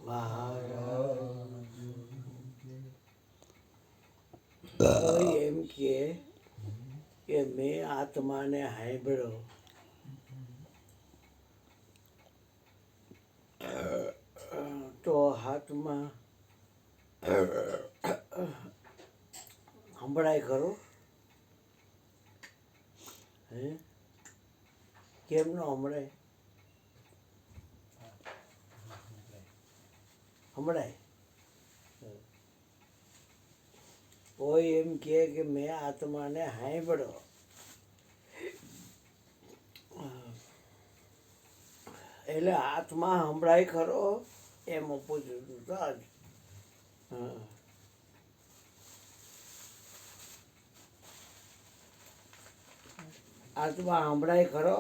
મહારાજ કોઈ એમ કે મેં આત્માને સાંભળ્યો, તો હાથમાં સંભળાય ખરો? હે, કેમ ન સંભળાય? સંભળાય. કોઈ એમ કે મેં આત્માને સાંભળ્યો, એટલે આત્મા સંભળાય ખરો એમ પૂછ્યું હતું તો જ. આત્મા સંભળાય ખરો?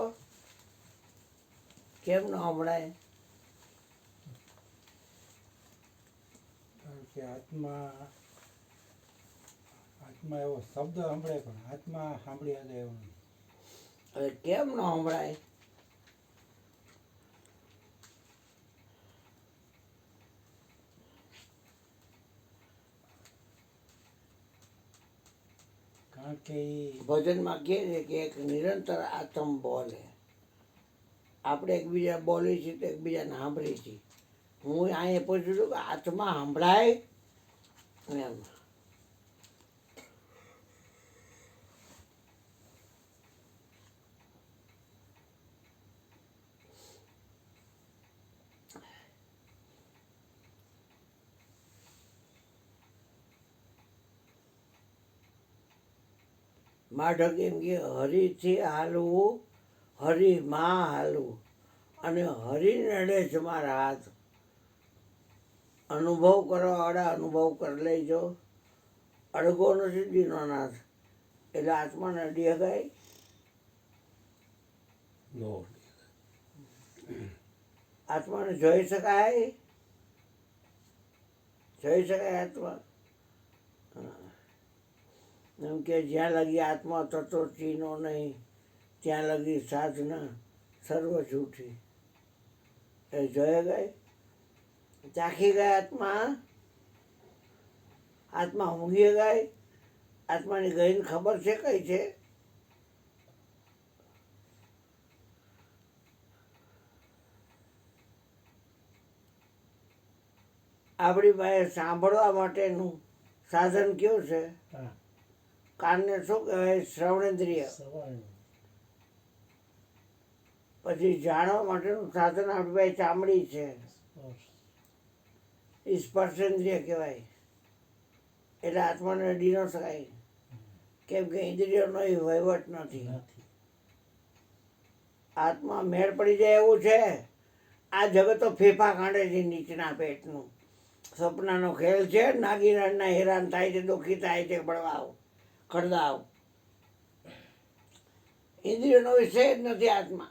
કેમ ન સંભળાય? કારણ કે આત્મા એવો શબ્દ સાંભળે પણ આત્મા સાંભળી શકે એવું નહીં. હવે કેમ ન સંભળાય? કારણ કે ભજનમાં કહે છે કે એક નિરંતર આત્મ બોલે. આપણે એકબીજા બોલીએ છીએ તો એકબીજાને સાંભળીએ છીએ. હું અહીંયા પૂછું છું કે આત્મા સંભળાય એમ. માઢક એમ કે હરિથી હાલવું, હરિમાં હાલવું, અને હરિ નડે છે મારા હાથ. અનુભવ કરવાવાળા અનુભવ કરી લેજો. અડગો નથી દીનો નાથ, એટલે આત્માને અડી શકાય? આત્માને જોઈ શકાય? જોઈ શકાય આત્મા? એમ કે જ્યાં લગી આત્મા તત્વ ચીનો નહીં, ત્યાં લગી સાધના સર્વ જૂઠી. એ જોઈ ગઈ? ચાખી ગયા આત્મા? આત્મા ઊંઘી ગઈ? આત્માની ગઈને ખબર છે કઈ છે? આપણી પાસે સાંભળવા માટેનું સાધન કયું છે? કાનને શું કહેવાય? શ્રવણેન્દ્રિય. પછી જાણવા માટેનું સાધન આપણી પાસે ચામડી છે, એ સ્પર્શેન્દ્રિય કહેવાય. એટલે આત્માને અડી ન શકાય, કેમ કે ઇન્દ્રિયોનો એ વહીવટ નથી. આત્મા મેળ પડી જાય એવું છે. આ જગતો ફેફા કાઢે છે નીચના પેટનું. સપનાનો ખેલ છે. નાગીરાના હેરાન થાય છે, દુઃખી થાય છે, બળવાવ ખડદાવ. ઇન્દ્રિયોનો વિષય જ નથી આત્મા.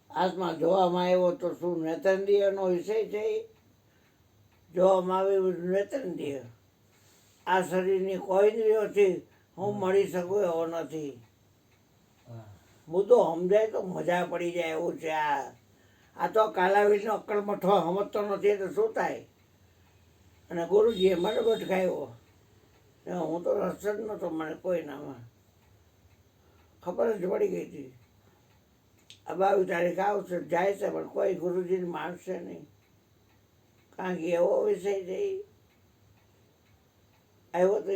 આત્મા જોવામાં આવ્યો તો શું નેત્રેન્દ્રિયનો વિષય છે? જોવામાં આવ્યું નેત્રેન્દ્રિય. આ શરીરની કોઈ ઇન્દ્રિયોથી હું મળી શકું એવો નથી. મુદ્દો સમજાય તો મજા પડી જાય એવું છે. આ તો કાલાવીરનો અક્કલ મઠો સમજતો નથી તો શું થાય? અને ગુરુજીએ મને ભટકાયો. હું તો રસ જ નહોતો મને કોઈનામાં. ખબર જ પડી ગઈ હતી. આ 22 તારીખ આવશે જાય છે પણ કોઈ ગુરુજીને માનશે નહીં. કારણ કે એવો વિષય છે. આવ્યો તો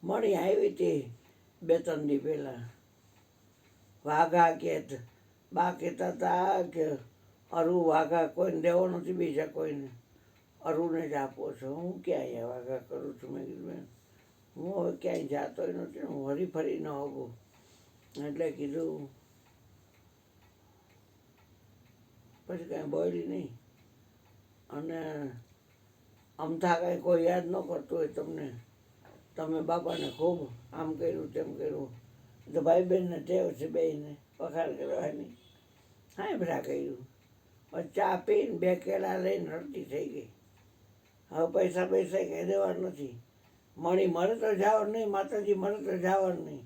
મણી આવી હતી 2-3 દી પહેલા. વાઘા કે બા કહેતા હતા કે અરુ વાઘા કોઈને દેવો નથી, બીજા કોઈને અરુને જ આપો છો. હું ક્યાં અહીંયા વાઘા કરું છું? મેં કીધું હું હવે ક્યાંય જાતોય નથી, હું હરીફરી ન હોગું. એટલે કીધું પછી કાંઈ બોલી નહીં. અને અમથા કાંઈ કોઈ યાદ ન કરતું હોય તમને, તમે બાપાને ખૂબ આમ કર્યું તેમ કર્યું, તો ભાઈ બહેનને ટેવ છે બેયને વખાણ કરવાની. હા બધા કર્યું. ચા પીને 2 કેળા લઈને રડતી થઈ ગઈ. હવે પૈસા પૈસા કહી દેવા નથી. મણી મળે તો જવાનું નહીં, માતાજી મળે તો જવાનું નહીં,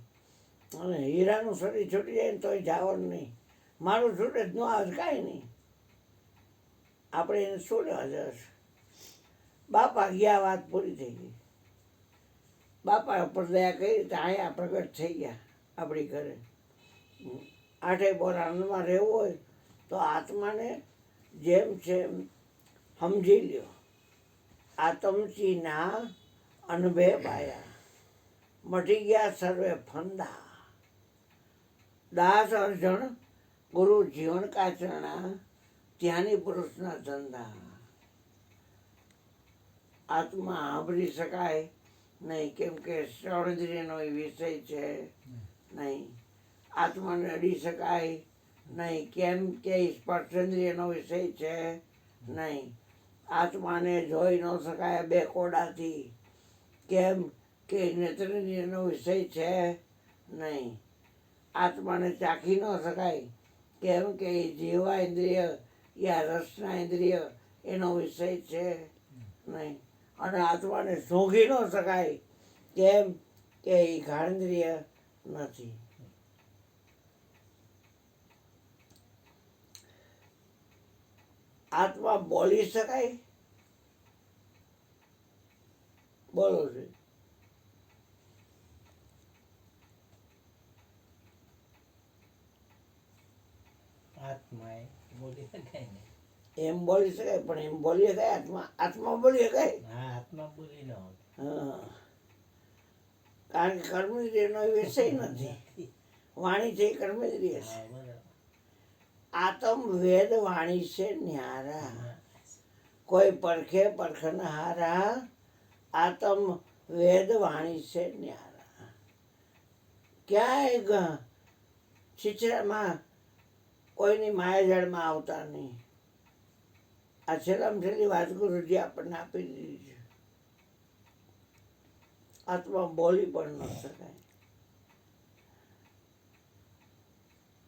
અને હીરાનું શરીર છૂટી જાય ને તોય જવાનું નહીં. મારું છૂટે જ ન આવે કાંઈ નહીં, આપણે એને શું લેવા જશે. બાપા ગયા, વાત પૂરી થઈ ગઈ. બાપા ઉપર દયા કરી તો અહીંયા પ્રગટ થઈ ગયા આપણી ઘરે. આઠે બોર આનંદમાં રહેવું હોય તો આત્માને જેમ છે એમ સમજી લ્યો. આતમચીના અનભે પાયા, મટી ગયા સર્વે ફંદા. દાસ અર્જણ ગુરુ જીવન કાચરણા, ત્યાંની પુરુષના ધંધા. આત્મા સાંભળી શકાય નહીં, કેમ કે શ્રવણેન્દ્રિયનો વિષય છે નહીં. આત્માને અડી શકાય નહીં, કેમ કે સ્પર્શેન્દ્રિયનો વિષય છે નહીં. આત્માને જોઈ ન શકાય બે કોડાથી, કેમ કે નેત્રેન્દ્રિયનો વિષય છે નહીં. આત્માને ચાખી ન શકાય, કેમ કે જીવા ઇન્દ્રિય યા રસના ઇન્દ્રિય એનો વિષય છે નહીં. અને આત્માને સૂંઘી ન શકાય, કેમ કે એ ઘાણેન્દ્રિય નથી. આત્મા બોલી શકાય? બોલો છે. આત્મા બોલી શકાય ને? એમ બોલી શકાય, પણ એમ બોલી શકાય આત્મા? આત્મા બોલી શકાય? હા, આત્મા બોલી ન હોય. હા, કારણ કે કર્મેન્દ્રિયનો વિષય નથી. વાણી છે એ કર્મેન્દ્રિય છે. હા, બરાબર. આતમ વેદ વાણી છે ન્યારા, કોઈ પરખે પરખના હારા. આતમ વેદ વાણી છે ન્યારા. ક્યાંય છીછરામાં કોઈની માયાજાળમાં આવતા નહીં. આ છેલ્લામાં છેલ્લી વાત ગુરુજી આપણને આપી દીધી છે. આત્મા બોલી પણ ન શકાય.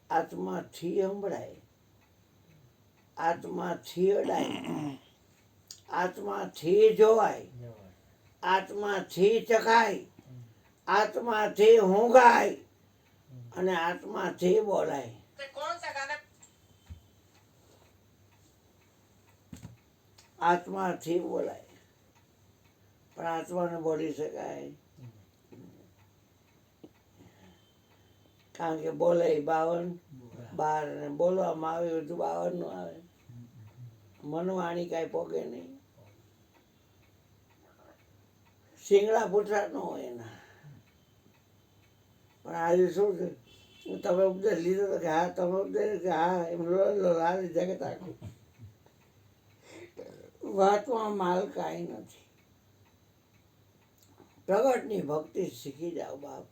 આત્માથી સંભળાય, આત્માથી અડાય, આત્માથી જોવાય, જવાય. આત્માથી ચખાય, આત્માથી ઊંઘાય, અને આત્માથી બોલાય. આત્માથી બોલાય, પણ આત્માને બોલી શકાય? કારણ કે બોલે 52, બાર ને બોલવામાં આવે બધું 52 નું આવે. મનવાણી કાંઈ પોગે નહીં. શિંગડા પૂઠા ન હોય એના. પણ આજે શું છે, તમે ઉપદેશ લીધો તો કે હા, તમે ઉપદેશ કે હા, એમ લાલ જગત આખું. વાતમાં માલ કાંઈ નથી. પ્રગટની ભક્તિ શીખી જાઓ બાપ.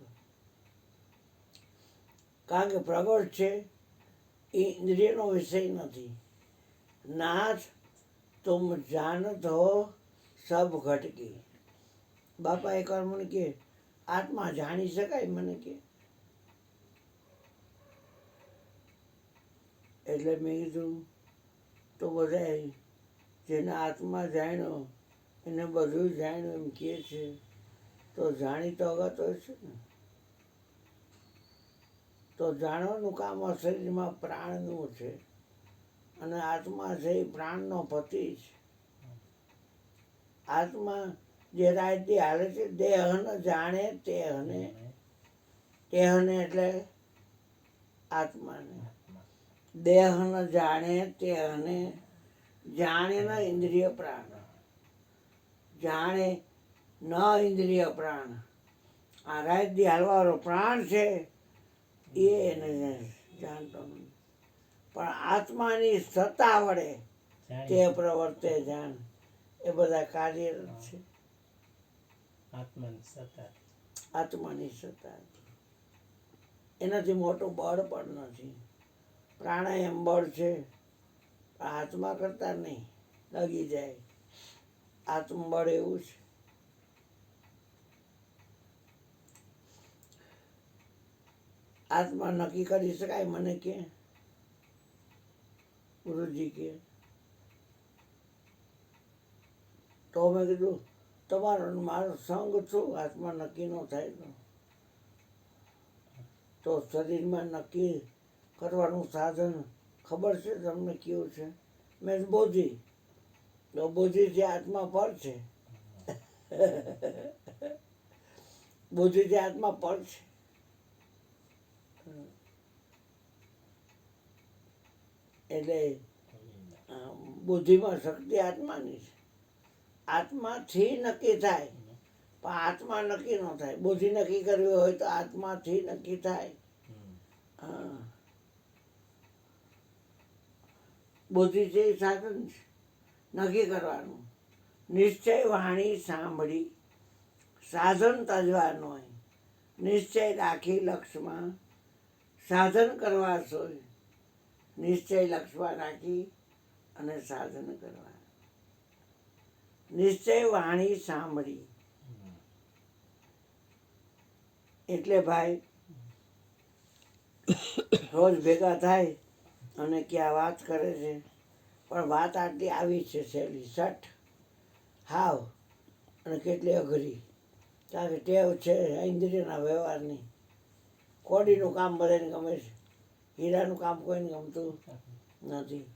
કારણ કે પ્રગટ છે એ ઇન્દ્રિયનો વિષય નથી. નાથ તુમ જાનત હો સબ ઘટકી. બાપા એકવાર મને કે આત્મા જાણી શકાય? મને કે એટલે મેં કીધું તો બધા જેને આત્મા જાણ્યો એને બધું જાણ્યું એમ કહે છે, તો જાણી તો અગત હોય છે ને. તો જાણવાનું કામ આ શરીરમાં પ્રાણનું છે, અને આત્મા છે એ પ્રાણનો પતિ છે. આત્મા જે રાયથી હાલે છે, દેહન જાણે તેહને. તેહને એટલે આત્માને. દેહન જાણે તેહને. જાણે ન ઇન્દ્રિય પ્રાણ, જાણે ન ઇન્દ્રિય પ્રાણ. આ રાયથી હાલવાળો પ્રાણ છે એ એને જાણતો નથી. પણ આત્માની સત્તા વડે તે પ્રવર્તે જાણ. એ બધા કાર્યરત છે. આત્માની સત્તા. આત્માની સત્તા, એનાથી મોટું બળ પણ નથી. પ્રાણાયામ બળ છે, આત્મા કરતા નહીં, લગી જાય. આત્મબળ એવું છે. આત્મા નક્કી કરી શકાય? મને કે ગુરુજી કે તો મેં કીધું તમારો ને મારો સંગ શું આત્મા નક્કી ન થાય તો શરીરમાં નક્કી કરવાનું સાધન ખબર છે તમને કેવું છે? મેં બોધિ, તો બોધિથી આત્મા પર છે. બોધિથી આત્મા પર છે. એટલે બુદ્ધિમાં શક્તિ આત્માની છે. આત્માથી નક્કી થાય, પણ આત્મા નક્કી ન થાય. બુદ્ધિ નક્કી કરવી હોય તો આત્માથી નક્કી થાય. હા, બુદ્ધિ છે એ સાધન છે નક્કી કરવાનું. નિશ્ચય વાણી સાંભળી સાધન તજવાનું હોય. નિશ્ચય રાખી લક્ષમાં સાધન કરવા સોય. નિશ્ચય લક્ષમાં રાખી અને સાધન કરવા. નિશ્ચય વાણી સાંભળી એટલે ભાઈ રોજ ભેગા થાય અને ક્યાં વાત કરે છે, પણ વાત આટલી આવી છે સહેલી સઠ હાવ, અને કેટલી અઘરી. કારણ કે ટેવ છે ઇન્દ્રિયના વ્યવહારની. કોડીનું કામ બધાને ગમે છે, હીરાનું કામ કોઈને ગમતું નથી.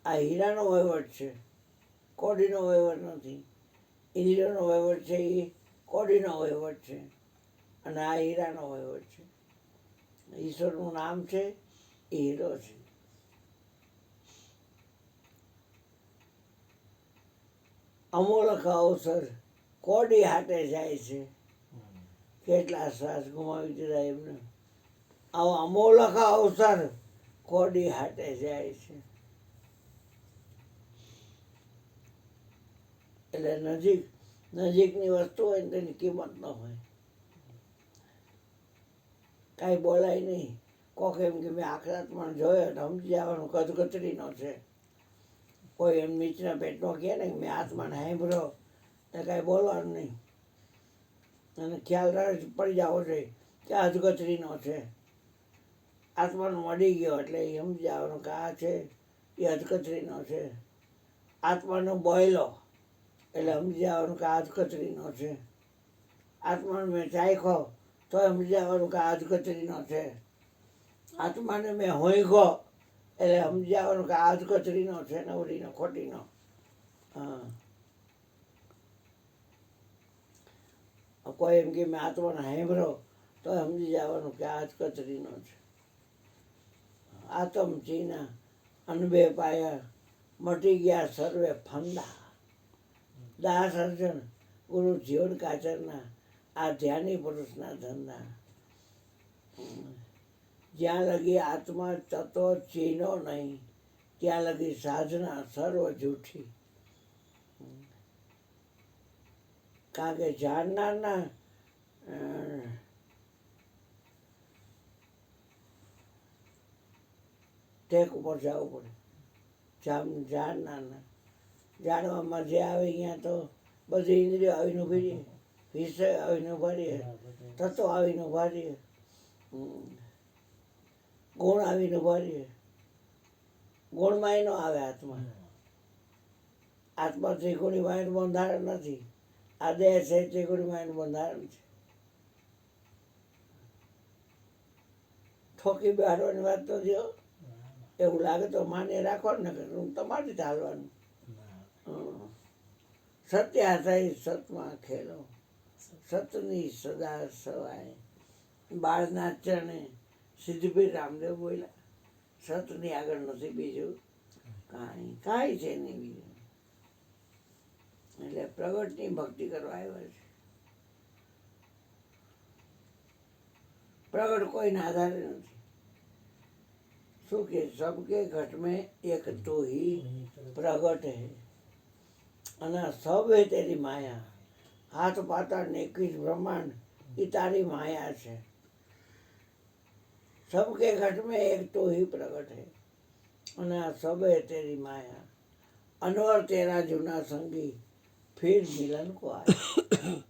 આ હીરાનો વહીવટ છે, કોડીનો વહીવટ નથી. ઇન્દ્રિયનો વહીવટ છે એ કોડીનો વહીવટ છે, અને આ હીરાનો વહીવટ છે. ઈશ્વરનું નામ છે એ હીરો છે. અમોલક અવસર કોડી હાટે જાય છે. કેટલા શ્વાસ ગુમાવી દીધા એમને. આવો અમોલક અવસર કોડી હાટે જાય છે. એટલે નજીકની વસ્તુ હોય ને તેની કિંમત ન હોય. કાંઈ બોલાય નહીં. કોક એમ કે મેં આખરાતમાં જોયો તો સમજી જવાનું કચકચરીનો છે. કોઈ એમ નીચના પેટનો કહે ને મેં આત્માને સાંભળ્યો તો કાંઈ બોલવાનું નહીં. અને ખ્યાલ પડી જવો જોઈએ કે અધકચરીનો છે. આત્માનો મળી ગયો એટલે એ સમજી જવાનું કે આ છે એ અધકચરીનો છે. આત્માનો બોયલો એટલે સમજી જવાનું કે આ અધકચરીનો છે. આત્માને મેં ચાખ્યો તો સમજી જવાનું કે આ અધકચરીનો છે. આત્માને મેં હોંયગો એટલે સમજી જવાનું કે આ અધકચરીનો છે, નવરીનો ખોટીનો. હા, કોઈ એમ કે મેં આત્માને સાંભળ્યો તો સમજી જવાનું કે આ અધકચરીનો છે. આતમ ચીના અનબે પાયા મટી ગયા સર્વે ફંદા. દાસ અર્જન ગુરુ જીવન કાચરના આ ધ્યાની પુરુષના ધંધા. જ્યાં લગી આત્મા તત્વ ચીનો નહીં ત્યાં લગી સાધના સર્વ જૂઠી. કારણ કે જાણનારના ટેક ઉપર જવું પડે. જાણનારના જાણવામાં જે આવે અહીંયા તો બધી ઇન્દ્રિયો આવીને ઉભી રહે, વિષય આવીને ઉભા રહે, તત્વ આવીને ઉભા રહે, ગુણ આવીને ઉભા રહે. ગુણમાં ન આવે આત્મા. આત્મા ત્રિગુણી માયનું બંધારણ નથી. આ દેહ છે ત્રિગુણી માયનું બંધારણ છે. ઠોકી બેહાડવાની વાત તો જો એવું લાગે તો માન્ય રાખવાનું ને તમારી રીતે હાલવાનું. સત્ય થઈ સતમાં ખેલો સતની સદા સવાય. બાળના ચરણે સિદ્ધભાઈ રામદેવ બોલ્યા સતની આગળ નથી બીજું કાંઈ છે નહીં બીજું. એટલે પ્રગટની ભક્તિ કરવા આવ્યા છે. પ્રગટ કોઈના આધારે નથી. શું કે સબકે ઘટ में एक तो ही प्रगट है અને સબ હે તેરી માયા. હાથ પાતાળ ને 21 બ્રહ્માંડ એ તારી માયા છે. सबके घट में एक तो ही प्रगट है અને આ સબ હે તેરી માયા. અનવર તેરા જૂના સંગી ફિર મિલન કો આયા.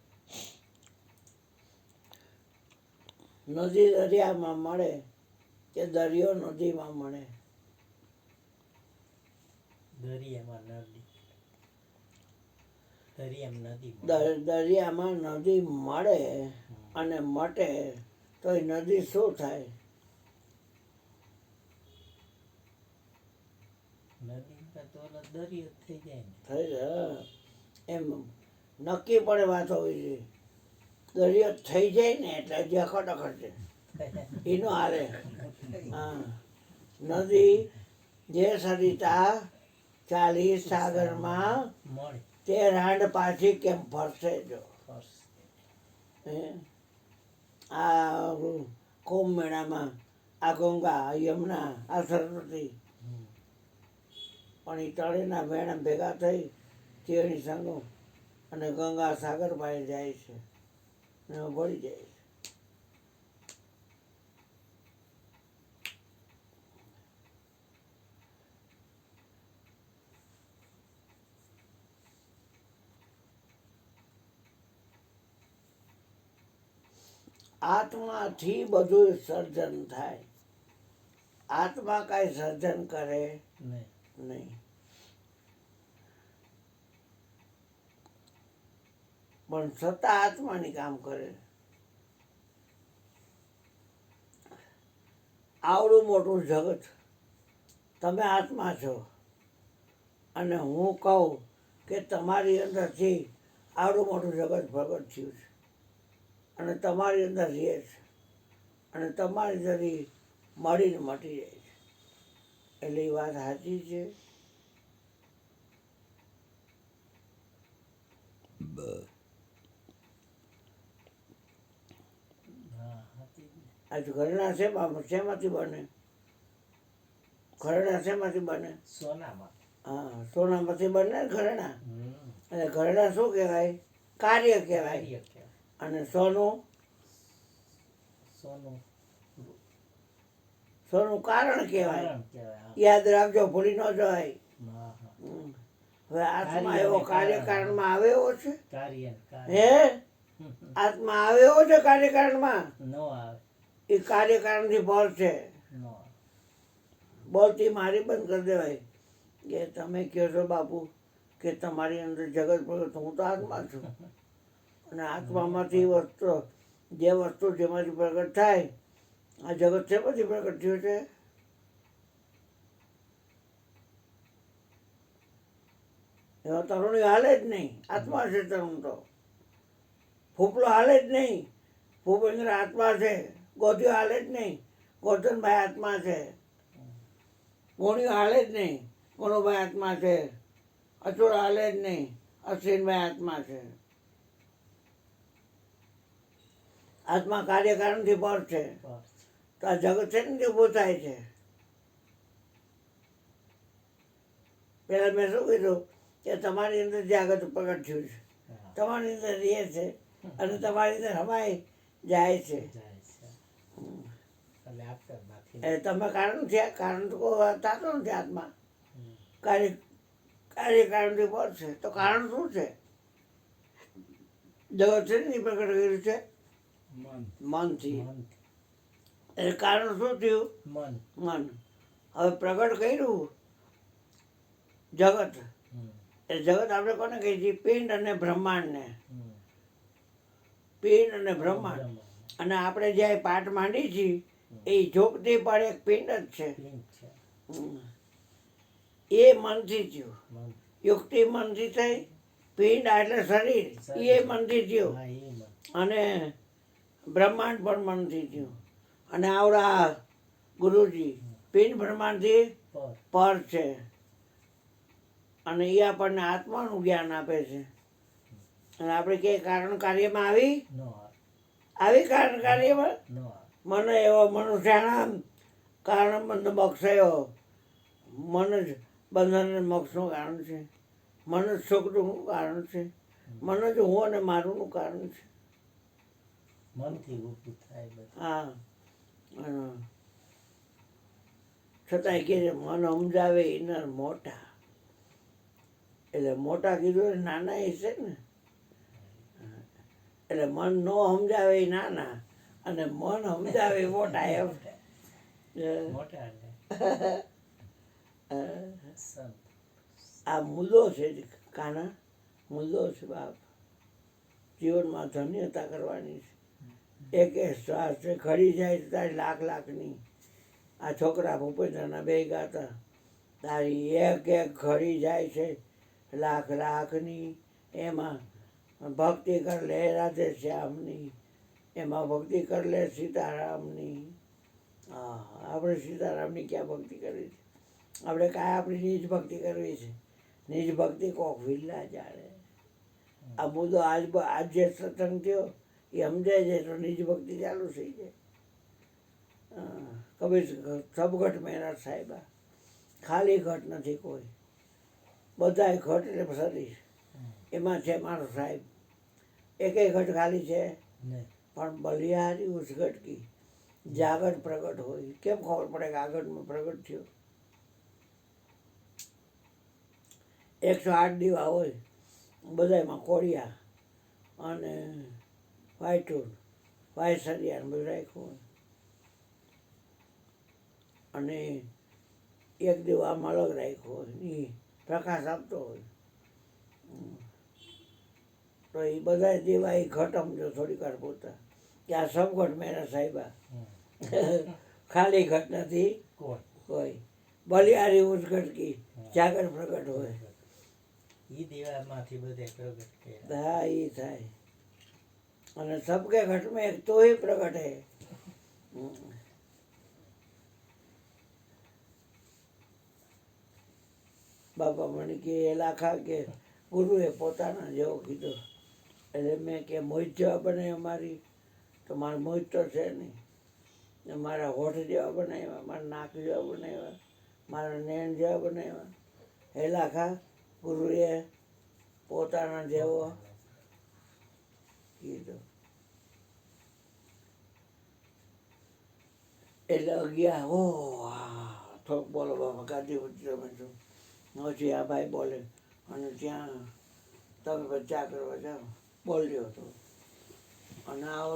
નદી દરિયામાં મળે કે દરિયો નદીમાં મળે. દરિયામાં નદી. દરિયામાં નદી મળે. દરિયામાં નદી મળે અને મટે તો એ નદી શું થાય? નદીમાં તો ઓલો દરિયો જ થઈ જાય ને. થઈ જાય એમ નક્કી પડે વાત હોવી જોઈએ. દરિયો થઈ જાય ને એટલે હજી અખડ છે એનો હારે. હા, નદી જે સરિતા ચાલી સાગરમાં મળે તે રાંડ પાછી કેમ ફરશે જો. ફર્સ. હે આ કુંભ મેળામાં આ ગંગા આ યમુના આ સરસ્વતી પણ એ ત્રણેયના વેણા ભેગા થઈ તેની સંગો અને ગંગા સાગર પાસે જાય છે અને ભળી જાય છે. આત્માથી બધું સર્જન થાય. આત્મા કાંઈ સર્જન કરે નહીં. નહીં. પણ સત્તા આત્માની કામ કરે. આવડું મોટું જગત તમે આત્મા છો અને હું કહું કે તમારી અંદરથી આવડું મોટું જગત પ્રગટ થયું છે અને તમારી અંદર રહે છે અને તમારી અંદરથી મળીને મટી જાય છે. એટલે એ વાત સાચી છે. હા હતી જ ને. આજ ઘરેણા શેમાંથી બને? ઘરેણા શેમાંથી બને? સોનામાં. હા, સોનામાંથી બને ને ઘરેણા. હમ. અને ઘરેણા શું કહેવાય? કાર્ય કહેવાય. કાર્ય કહેવાય. અને સોનું સોનું સોનું કારણ કહેવાય. કારણ કહેવાય. હા. યાદ રાખજો, ભૂલી ન જવાય. હા, હા. હમ. હવે આત્મા કાર્ય એવો અને કાર્યકારણમાં આવે એવો છે? કાર્ય ને કાર્ય. હે આત્મા આવે એવો છે કાર્યકારણમાં? નો આવે. એ કાર્યકારણથી બળ છે. નો આવે. બળથી મારી બંધ કરી દેવાય કે તમે કહો છો બાપુ કે તમારી અંદર જગત પ્રગટ, હું તો આત્મા છું અને આત્મામાંથી વસ્તુ જે વસ્તુ જેમાંથી પ્રગટ થાય આ જગત છે પછી પ્રગટ થયું છે. એવા તરુણી હાલે જ નહીં. આત્મા છે તરુણ તો. ફૂફલો હાલે જ નહીં. ભૂપેન્દ્ર આત્મા છે. ગોધીઓ હાલે જ નહીં. ગોરધનભાઈ આત્મા છે. ગોણીઓ હાલે જ નહીં. ગોણુભાઈ આત્મા છે. અચોડ હાલે જ નહીં. અશ્વિનભાઈ આત્મા છે. આત્મા કાર્યકારણથી પર છે. બસ. તો આ જગત છે ને તે ઊભું થાય છે. પેલા મેં શું કીધું કે તમારી અંદર જે આગળ પ્રગટ થયું છે, હા. તમારી અંદર રહે છે અને તમારી અંદર હમાઈ જાય છે. જાય છે. એટલે આત્મામાંથી. એ તમે કારણ થયા. કારણ તો કોઈ થતો નથી આત્મા. હમ. કાર્યકારણથી પર છે. તો કારણ શું છે? જગત છે ને એ પ્રગટ કર્યું છે મન. મનથી. મનથી. એટલે કારણ શું થયું? મન. મન. હવે પ્રગટ કર્યું જગત. હમ. એ જગત આપણે કોને કહીએ છીએ? પિંડ અને બ્રહ્માંડને. હમ. પિંડ અને બ્રહ્માંડ. બ્રહ્માંડ. અને આપણે જે પાઠ માંડી છીએ એ જોગતી પણ એક પિંડ જ છે. પિંડ છે. હમ. એ મનથી થયું. મન. યુક્તિ મનથી થઈ. પિંડ એટલે શરીર એ મનથી થયું. હા, એ મન. અને બ્રહ્માંડ પણ મનથી થયું. અને આવડા ગુરુજી પિંડ બ્રહ્માંડથી પર. પર છે અને એ આપણને આત્માનું જ્ઞાન આપે છે. અને આપણે કે કારણ કાર્યમાં આવી નો આવે. આવી કારણ કાર્યમાં નો આવે. મને એવો મનુષ્યાણામ કારણ બંધ મોક્ષયો. મન જ બંધન અને મોક્ષનું કારણ છે. મન જ સુખ દુઃખનું કારણ છે. મન જ હું અને મારુંનું કારણ છે. મનથી ઊભું થાય બધું. હા. અને છતાંય કે છે મન સમજાવે ઇનર મોટા. એટલે મોટા કીધું એટલે નાના એ છે ને. એટલે મન ન સમજાવે એ નાના અને મન સમજાવે એ મોટા એમ. મોટા એટલે સંત. આ મુદ્દો છે કાના. મુદ્દો છે બાપ. જીવનમાં ધન્યતા કરવાની છે. એક એક શ્વાસ છે ખરી જાય તો તારી લાખ લાખની. આ છોકરા ભૂપેન્દ્રના બે ગાતા, તારી એક એક ખરી જાય છે લાખ લાખની. એમાં ભક્તિ કર લે રાધે શ્યામની, એમાં ભક્તિ કર લે સીતારામની. હા, આપણે સીતારામની ક્યાં ભક્તિ કરવી છે? આપણે કાંઈ આપણી નિજ ભક્તિ કરવી છે. નિજ ભક્તિ કોક વિલ્લા જાણે. આ મુદ્દો આજ જે સત્સંગ થયો એ સમજાય જાય તો નિજ ભક્તિ ચાલુ થઈ જાય. કબીર સબ ઘટ મહેનત સાહેબા, ખાલી ઘટ નથી કોઈ, બધાય ઘટ એટલે સરીશ. એમાં છે મારો સાહેબ. એકેય ઘટ ખાલી છે નહીં. પણ બલિહારી ઉસ ઘટ કી જાગટ પ્રગટ હોય. કેમ ખબર પડે કે આગળમાં પ્રગટ થયો? 108 દીવા હોય બધામાં, કોળિયા અને વાયટુર વાયસરિયા ને બધું રાખ્યું હોય. અને એક દીવો આમ અલગ રાખ્યો હોય, એ પ્રકાશ આપતો હોય. તો એ બધા દીવા એ ઘટ સમજો થોડીક વાર પૂરતા કે આ સબઘટ મેરા સાહેબા. ખાલી ઘટ નથી કોઈ કોઈ, બલિહારી ઉસઘટ કી જાગર પ્રગટ હોય. ઈ દીવામાંથી બધે પ્રગટ કર્યા. હા એ થાય. અને સબકે ઘટ મેં એક તો ही પ્રગટ હે. બાપા મને કે એ લાખા કે ગુરુએ પોતાના જેવો કીધો. એટલે મેં કે મોહિત જેવા બનાવ્યા મારી, તો મારા મોહિત તો છે નહીં. ને મારા હોઠ જેવા બનાવ્યા, મારા નાક જેવા બનાવ્યા, મારા નેણ જેવા બનાવ્યા. હે લાખા ગુરુએ પોતાના જેવો કીધો. એટલે ગયા હો થોડુંક બોલો બાપા ગાદી ઉતરી તમે છો. પછી આ ભાઈ બોલે અને ત્યાં તમે ચા કરવા જાઓ બોલ્યો હતો. અને આ